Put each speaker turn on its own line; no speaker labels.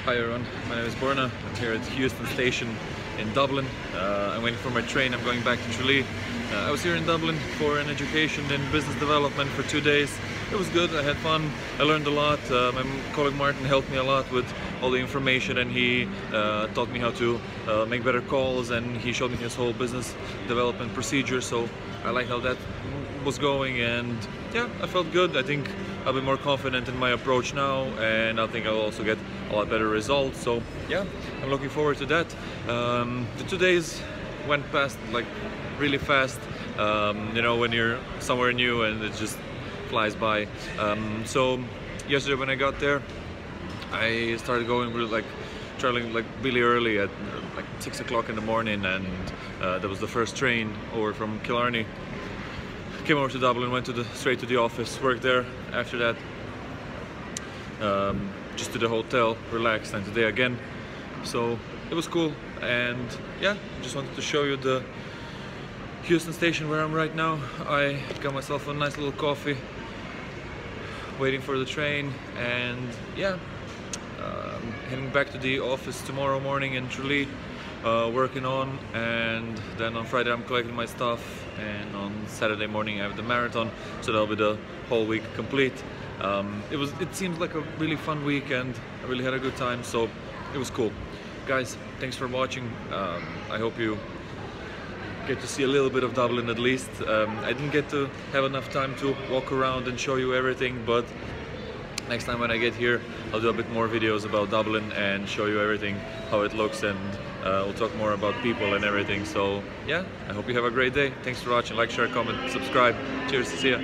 Hi everyone, my name is Borna. I'm here at Heuston Station in Dublin. I'm waiting for my train. I'm going back to Tralee. I was here in Dublin for an education in business development for 2 days. It was good, I had fun, I learned a lot. My colleague Martin helped me a lot with all the information, and he taught me how to make better calls, and he showed me his whole business development procedure, so I like how that was going, and yeah, I felt good. I think I'll be more confident in my approach now, and I think I'll also get a lot better results. So yeah, I'm looking forward to that. The 2 days went past like really fast, you know, when you're somewhere new and it just flies by. So yesterday when I got there, I started going traveling really early at like 6 o'clock in the morning, and that was the first train over from Killarney. Came over to Dublin, went straight to the office, worked there. After that, just to the hotel, relaxed, and today again. So it was cool, and yeah, just wanted to show you the Heuston station where I'm right now. I got myself a nice little coffee, waiting for the train, and yeah, heading back to the office tomorrow morning in Tralee, working on, and then on Friday I'm collecting my stuff, and on Saturday morning I have the marathon, so that'll be the whole week complete. It seemed like a really fun week, and I really had a good time, so it was cool. Guys, thanks for watching. I hope you get to see a little bit of Dublin at least. I didn't get to have enough time to walk around and show you everything, but next time when I get here, I'll do a bit more videos about Dublin and show you everything, how it looks, and we'll talk more about people and everything. So yeah, I hope you have a great day. Thanks for watching. Like, share, comment, subscribe. Cheers, see ya.